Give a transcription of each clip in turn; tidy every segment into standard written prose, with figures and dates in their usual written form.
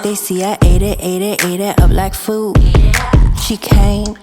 They see I ate it up like food. She came,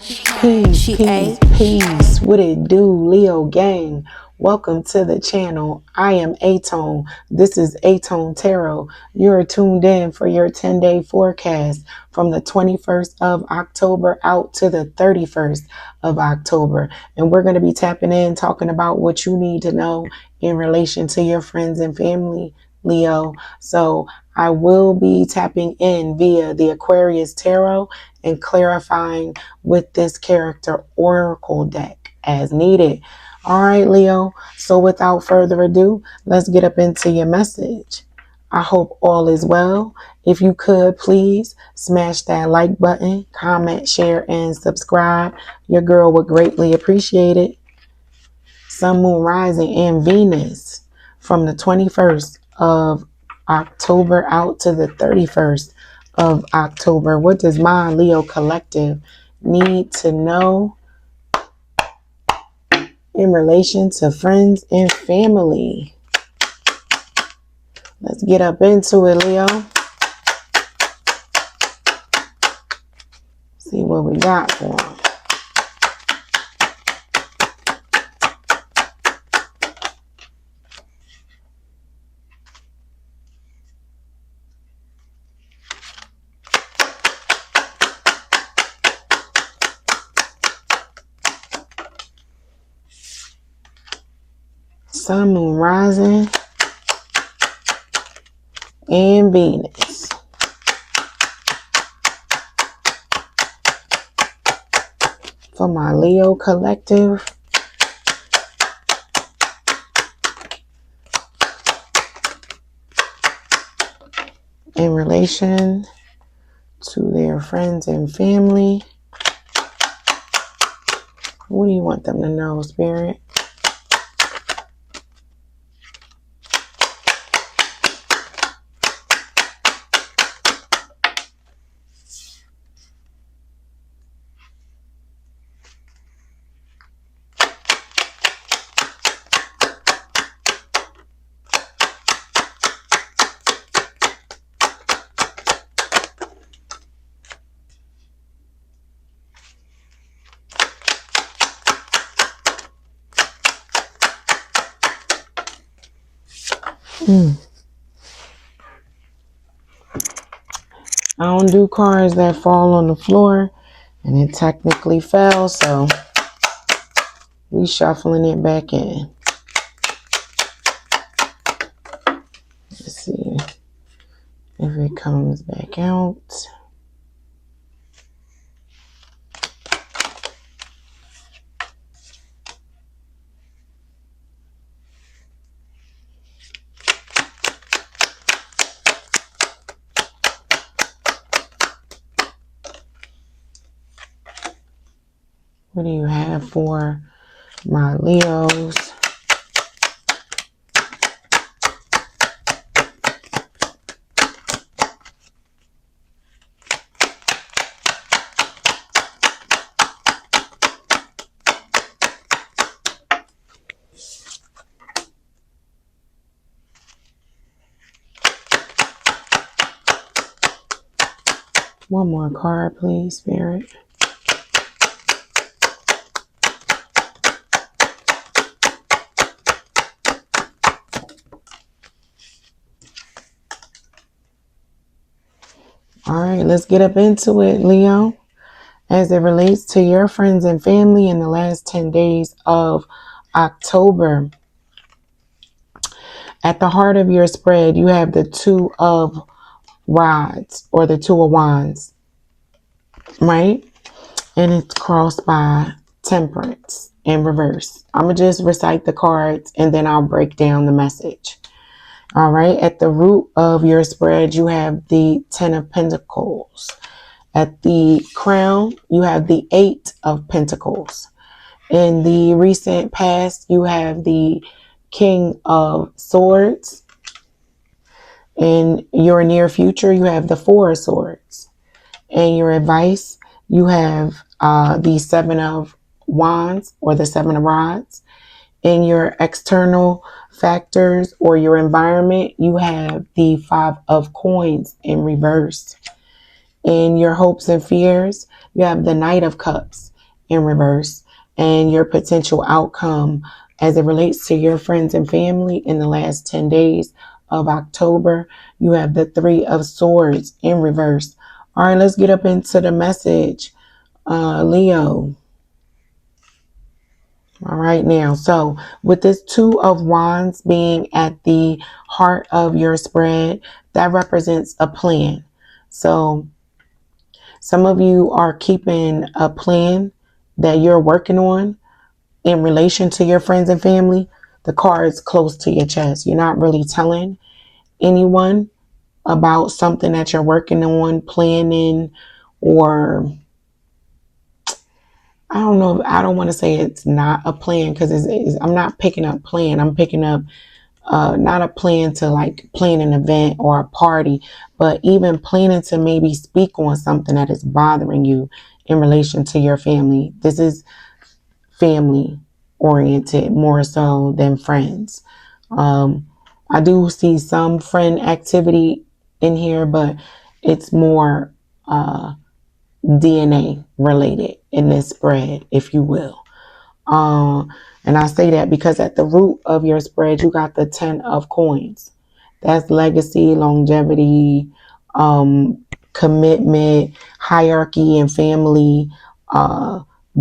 she ate. Peace. What it do, Leo gang? Welcome to the channel. I am Atone. This is Atone Tarot. You're tuned in for your 10-day forecast from the 21st of October out to the 31st of October. And we're going to be tapping in, talking about what you need to know in relation to your friends and family, Leo. So I will be tapping in via the Aquarius Tarot and clarifying with this character oracle deck as needed. All right, Leo. So without further ado, let's get up into your message. I hope all is well. If you could, please smash that like button, comment, share, and subscribe. Your girl would greatly appreciate it. Sun, Moon, Rising, and Venus from the 21st of October out to the 31st of October. What does my Leo collective need to know in relation to friends and family? Let's get up into it, Leo. See what we got for them. Sun, Moon, Rising, and Venus. For my Leo collective, in relation to their friends and family. What do you want them to know, Spirit? I don't do cards that fall on the floor, and it technically fell, so we shuffling it back in. Let's see if it comes back out. What do you have for my Leos? One more card, please, Spirit. All right, let's get up into it, Leo. As it relates to your friends and family in the last 10 days of October. At the heart of your spread, you have the Two of Rods or the Two of Wands, right? And it's crossed by Temperance in reverse. I'm going to just recite the cards and then I'll break down the message. All right. At the root of your spread, you have the Ten of Pentacles. At the crown, you have the Eight of Pentacles. In the recent past, you have the King of Swords. In your near future, you have the Four of Swords. In your advice, you have the Seven of Wands or the Seven of Rods. In your external factors or your environment, you have the Five of Coins in reverse. In your hopes and fears, you have the Knight of Cups in reverse. And your potential outcome as it relates to your friends and family in the last 10 days of October, you have the Three of Swords in reverse. All right, let's get up into the message. Leo. All right, now, so with this Two of Wands being at the heart of your spread, that represents a plan. So some of you are keeping a plan that you're working on in relation to your friends and family. The card's close to your chest. You're not really telling anyone about something that you're working on, planning, or I don't know. I don't want to say it's not a plan because I'm not picking up plan. I'm picking up not a plan to like plan an event or a party, but even planning to maybe speak on something that is bothering you in relation to your family. This is family oriented more so than friends. I do see some friend activity in here, but it's more DNA related in this spread, if you will. And I say that because at the root of your spread, you got the 10 of coins. That's legacy, longevity, commitment, hierarchy and family,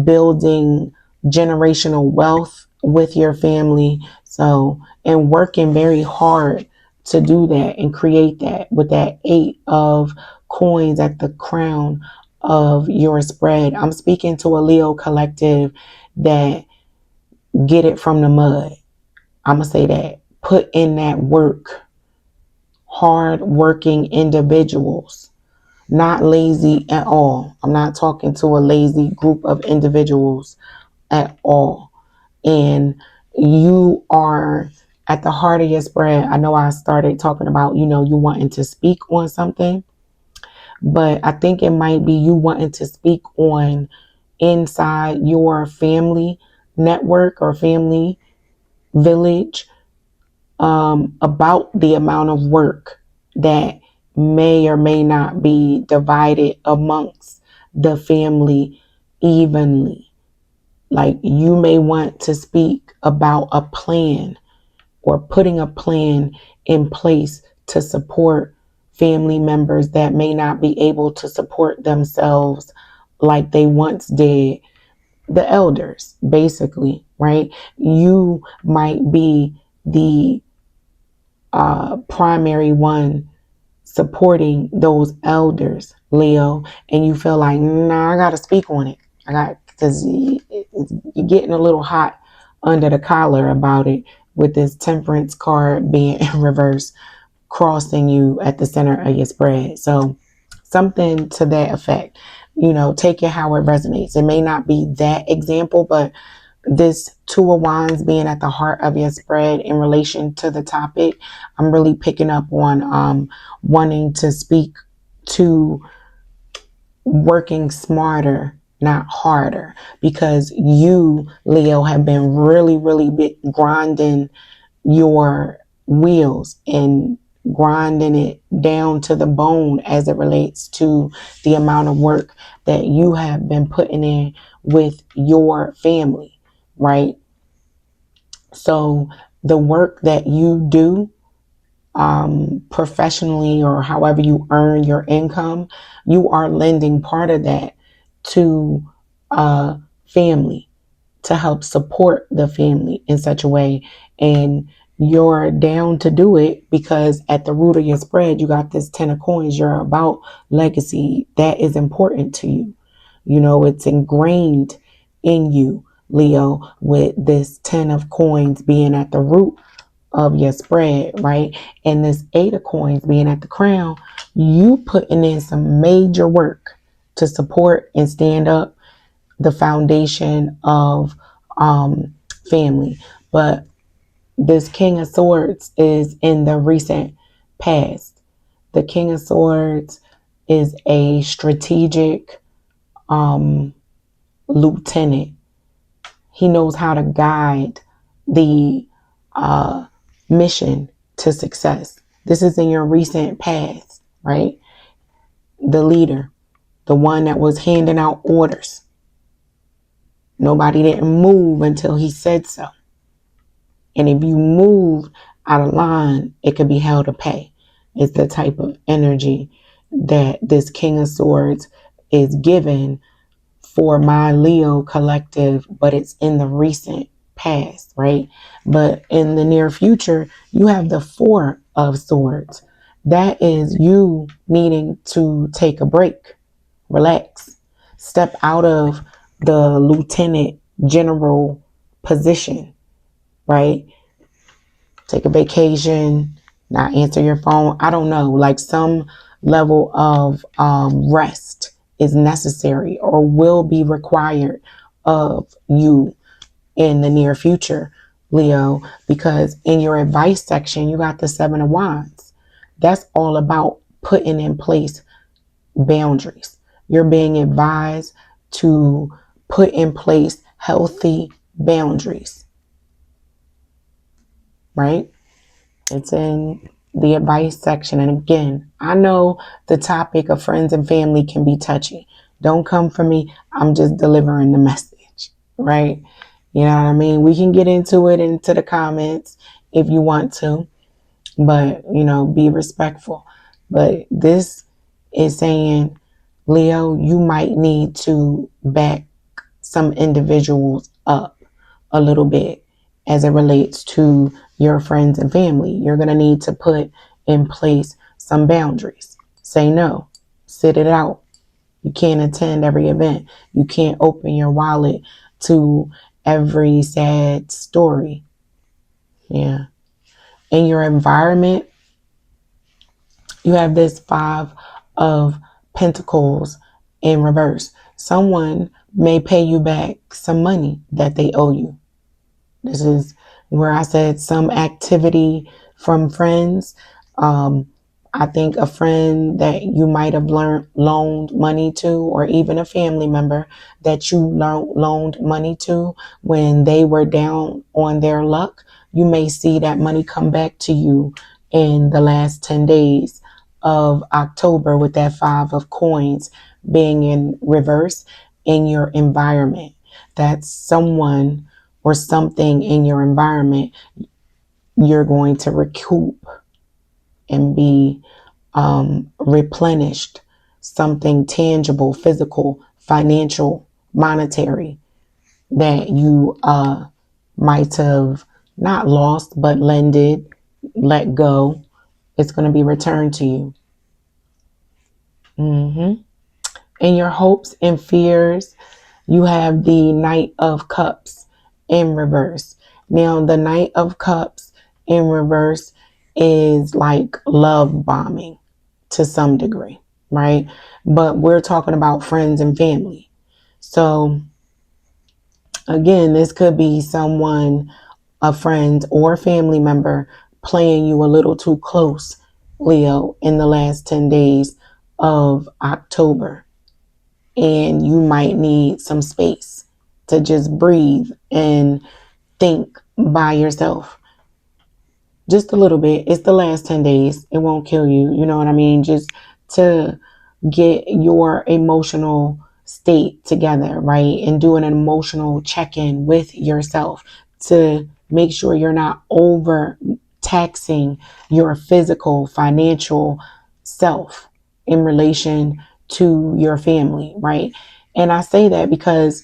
building generational wealth with your family. So, and working very hard to do that and create that with that 8 of coins at the crown of your spread. I'm speaking to a Leo collective that get it from the mud. I'm going to say that. Put in that work. Hard working individuals. Not lazy at all. I'm not talking to a lazy group of individuals at all. And you are at the heart of your spread. I know I started talking about, you wanting to speak on something, but I think it might be you wanting to speak on inside your family network or family village about the amount of work that may or may not be divided amongst the family evenly. Like you may want to speak about a plan or putting a plan in place to support family members that may not be able to support themselves like they once did. The elders, basically, right? You might be the primary one supporting those elders, Leo, and you feel like, nah, I got to speak on it. Because you're getting a little hot under the collar about it with this Temperance card being in reverse, crossing you at the center of your spread. So something to that effect. Take it how it resonates. It may not be that example, but this Two of Wands being at the heart of your spread in relation to the topic, I'm really picking up on wanting to speak to working smarter, not harder, because you, Leo, have been really, really grinding your wheels and grinding it down to the bone as it relates to the amount of work that you have been putting in with your family, right? So the work that you do professionally or however you earn your income, you are lending part of that to family to help support the family in such a way. And you're down to do it because at the root of your spread, you got this 10 of coins. You're about legacy. That is important to you. It's ingrained in you, Leo, with this 10 of coins being at the root of your spread, right? And this 8 of coins being at the crown, you putting in some major work to support and stand up the foundation of family. But this King of Swords is in the recent past. The King of Swords is a strategic lieutenant. He knows how to guide the mission to success. This is in your recent past, right? The leader, the one that was handing out orders. Nobody didn't move until he said so. And if you move out of line, it could be hell to pay. It's the type of energy that this King of Swords is given for my Leo collective, but it's in the recent past, right? But in the near future, you have the Four of Swords. That is you needing to take a break, relax, step out of the lieutenant general position, right? Take a vacation, not answer your phone. I don't know, like some level of rest is necessary or will be required of you in the near future, Leo, because in your advice section, you got the Seven of Wands. That's all about putting in place boundaries. You're being advised to put in place healthy boundaries, right? It's in the advice section. And again, I know the topic of friends and family can be touchy. Don't come for me. I'm just delivering the message, right? You know what I mean? We can get into it into the comments if you want to, but, be respectful. But this is saying, Leo, you might need to back some individuals up a little bit as it relates to your friends and family. You're going to need to put in place some boundaries. Say no. Sit it out. You can't attend every event. You can't open your wallet to every sad story. Yeah. In your environment, you have this Five of Pentacles in reverse. Someone may pay you back some money that they owe you. This is where I said some activity from friends. I think a friend that you might have loaned money to, or even a family member that you loaned money to when they were down on their luck, you may see that money come back to you in the last 10 days of October with that Five of Coins being in reverse in your environment. That's someone or something in your environment you're going to recoup and be replenished. Something tangible, physical, financial, monetary that you might have not lost but lended, let go. It's going to be returned to you. In your hopes and fears, you have the Knight of Cups in reverse. Now, the Knight of Cups in reverse is like love bombing to some degree, right? But we're talking about friends and family. So, again, this could be someone, a friend or family member, playing you a little too close, Leo, in the last 10 days of October. And you might need some space to just breathe and think by yourself. Just a little bit. It's the last 10 days. It won't kill you. You know what I mean? Just to get your emotional state together, right? And do an emotional check-in with yourself to make sure you're not over taxing your physical, financial self in relation to your family, right? And I say that because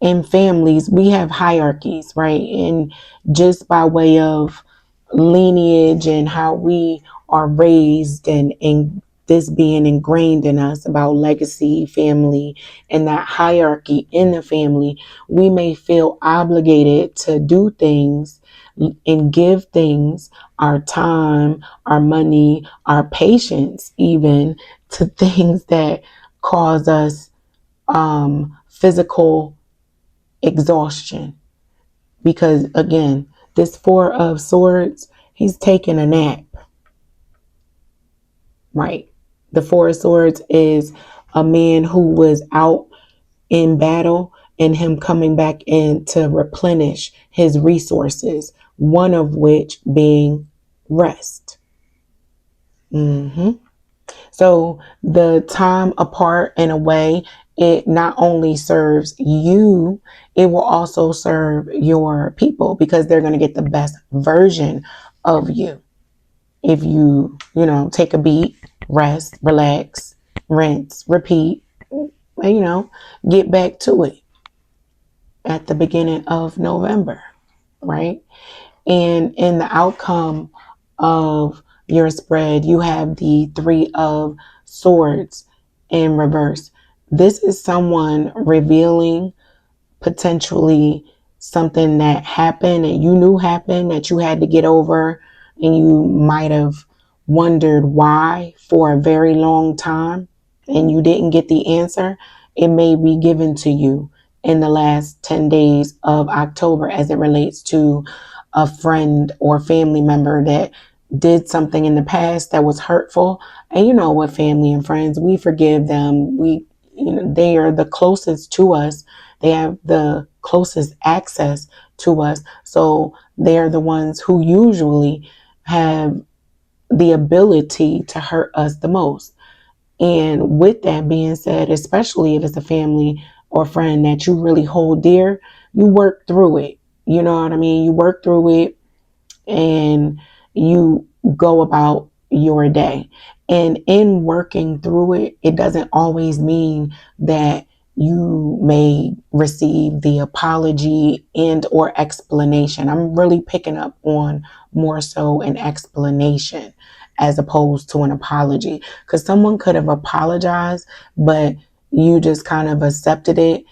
in families, we have hierarchies, right? And just by way of lineage and how we are raised and this being ingrained in us about legacy, family, and that hierarchy in the family, we may feel obligated to do things and give things, our time, our money, our patience, even to things that cause us physical exhaustion. Because again, this Four of Swords, he's taking a nap, right? The Four of Swords is a man who was out in battle and him coming back in to replenish his resources one of which being rest. So the time apart and away, it not only serves you, it will also serve your people because they're going to get the best version of you. If take a beat, rest, relax, rinse, repeat, get back to it at the beginning of November, right? And in the outcome of your spread, you have the Three of Swords in reverse. This is someone revealing potentially something that happened and you knew happened that you had to get over, and you might have wondered why for a very long time and you didn't get the answer. It may be given to you in the last 10 days of October as it relates to a friend or family member that did something in the past that was hurtful. And you know what, family and friends, we forgive them. They are the closest to us. They have the closest access to us. So they're the ones who usually have the ability to hurt us the most. And with that being said, especially if it's a family or friend that you really hold dear, you work through it. You know what I mean? You work through it and you go about your day. And in working through it, it doesn't always mean that you may receive the apology and or explanation. I'm really picking up on more so an explanation as opposed to an apology, because someone could have apologized, but you just kind of accepted it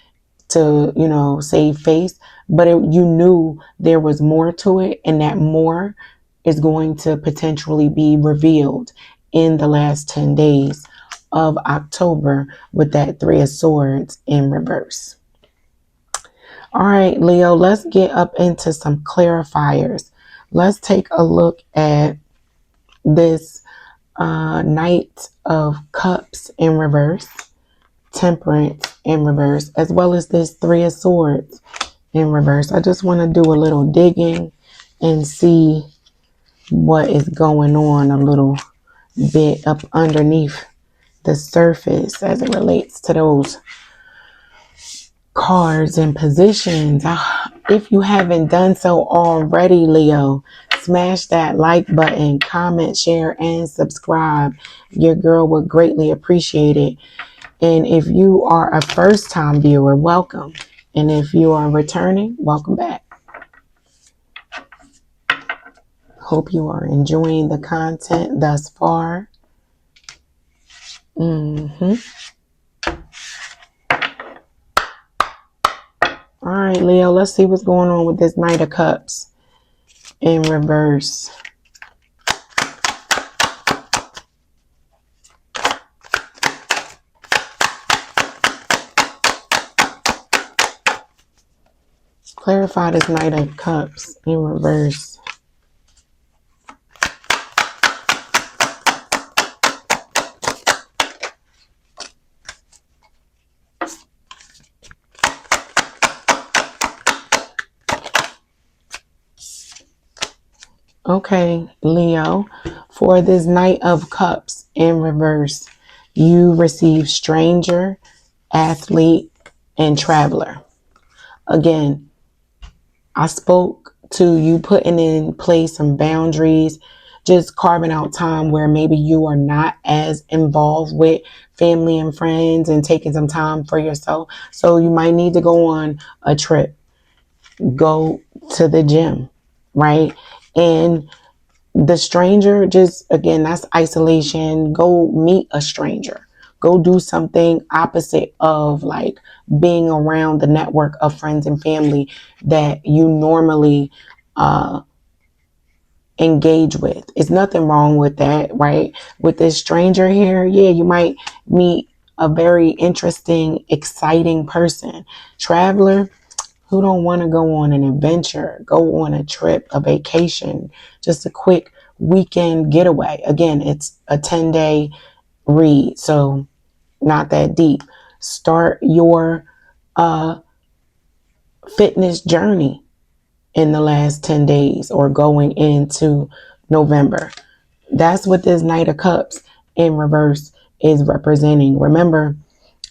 to, save face, but you knew there was more to it, and that more is going to potentially be revealed in the last 10 days of October with that Three of Swords in reverse. All right, Leo, let's get up into some clarifiers. Let's take a look at this Knight of Cups in reverse, Temperance in reverse, as well as this Three of Swords in reverse. I just want to do a little digging and see what is going on a little bit up underneath the surface as it relates to those cards and positions. If you haven't done so already, Leo, smash that like button, comment, share, and subscribe. Your girl would greatly appreciate it. And if you are a first-time viewer, welcome. And if you are returning, welcome back. Hope you are enjoying the content thus far. All right, Leo, let's see what's going on with this Knight of Cups in reverse. Clarify this Knight of Cups in reverse. Okay, Leo, for this Knight of Cups in reverse, you receive stranger, athlete, and traveler. Again, I spoke to you putting in place some boundaries, just carving out time where maybe you are not as involved with family and friends and taking some time for yourself. So you might need to go on a trip, go to the gym, right? And the stranger, just again, that's isolation. Go meet a stranger. Go do something opposite of like being around the network of friends and family that you normally engage with. It's nothing wrong with that, right? With this stranger here, yeah, you might meet a very interesting, exciting person. Traveler, who don't want to go on an adventure, go on a trip, a vacation, just a quick weekend getaway. Again, it's a 10-day read, so not that deep. Start your fitness journey in the last 10 days or going into November. That's what this Knight of Cups in reverse is representing. Remember,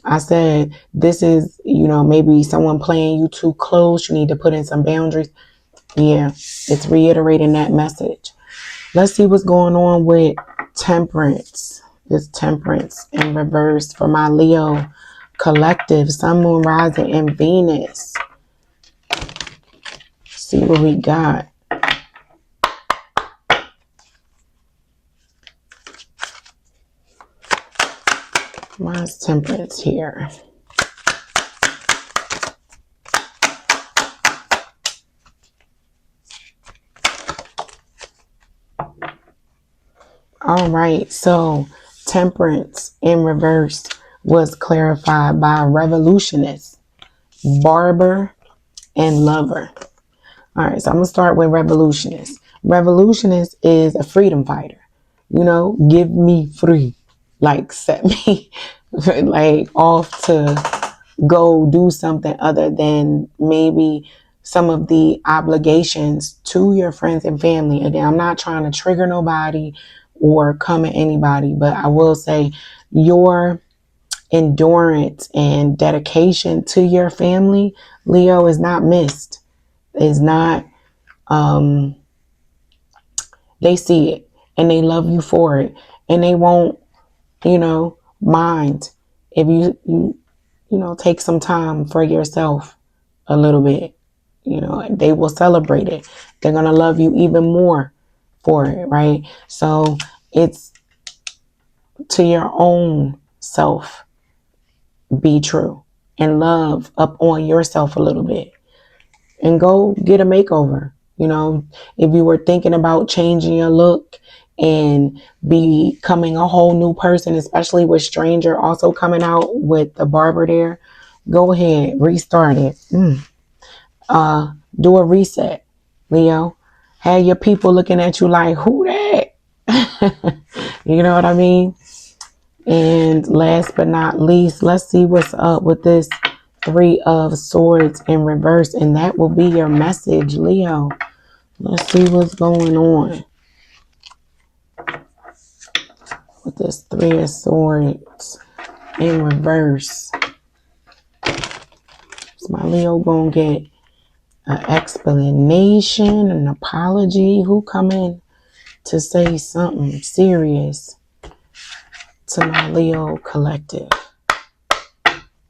I said this is, maybe someone playing you too close. You need to put in some boundaries. Yeah, it's reiterating that message. Let's see what's going on with Temperance. This Temperance in reverse for my Leo collective, Sun, Moon, Rising, and Venus. See what we got. Mine's Temperance here. All right, so Temperance in reverse was clarified by Revolutionist, Barber, and Lover. All right, so I'm going to start with Revolutionist. Revolutionist is a freedom fighter. Give me free. Like, set me like off to go do something other than maybe some of the obligations to your friends and family. Again, I'm not trying to trigger nobody or come at anybody, but I will say your endurance and dedication to your family, Leo, is not missed. Is not, they see it and they love you for it, and they won't, mind if you take some time for yourself a little bit. They will celebrate it. They're going to love you even more for it, right? So it's to your own self, be true and love up on yourself a little bit and go get a makeover. If you were thinking about changing your look and becoming a whole new person, especially with Stranger also coming out with the Barber there, go ahead, restart it. Do a reset, Leo. Have your people looking at you like, who that? You know what I mean? And last but not least, let's see what's up with this Three of Swords in reverse. And that will be your message, Leo. Let's see what's going on with this Three of Swords in reverse. Is my Leo gonna get an explanation, an apology? Who coming to say something serious to my Leo collective?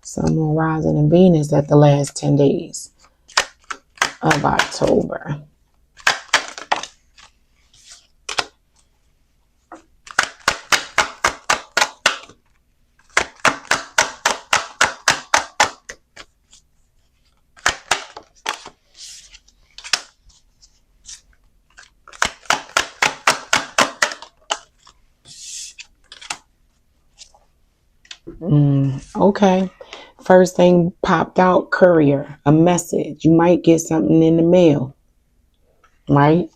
Sun, Moon, Rising, and Venus at the last 10 days of October. Okay. First thing popped out, courier, a message. You might get something in the mail, right?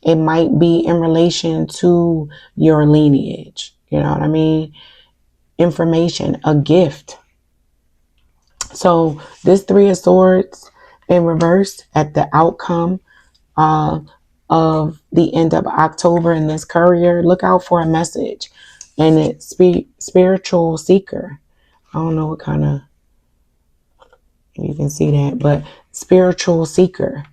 It might be in relation to your lineage. You know what I mean? Information, a gift. So this Three of Swords in reverse at the outcome of the end of October in this courier, look out for a message. And it's spiritual seeker. I don't know what kind of, you can see that, but spiritual seeker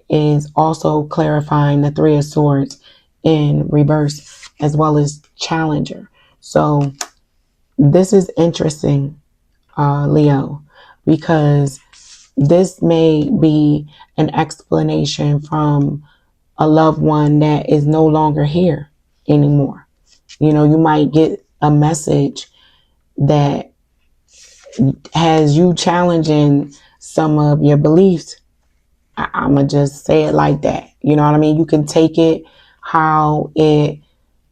is also clarifying the Three of Swords in reverse, as well as challenger. So this is interesting, Leo, because this may be an explanation from a loved one that is no longer here anymore. You might get a message that has you challenging some of your beliefs. I'm going to just say it like that. You know what I mean? You can take it how it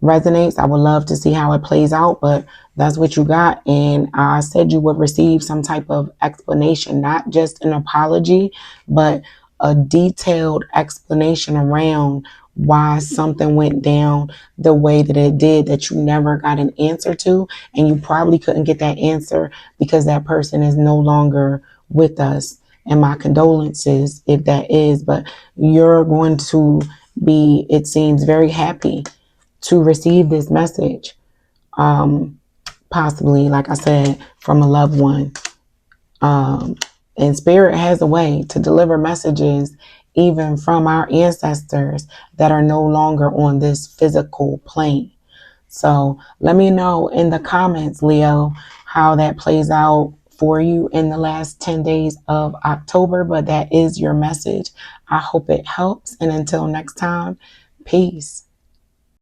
resonates. I would love to see how it plays out, but that's what you got. And I said you would receive some type of explanation, not just an apology, but a detailed explanation around why something went down the way that it did, that you never got an answer to. And you probably couldn't get that answer because that person is no longer with us and my condolences if that is, but you're going to be, it seems, very happy to receive this message. Possibly, like I said, from a loved one. And Spirit has a way to deliver messages even from our ancestors that are no longer on this physical plane. So let me know in the comments, Leo, how that plays out for you in the last 10 days of October. But that is your message. I hope it helps. And until next time, peace.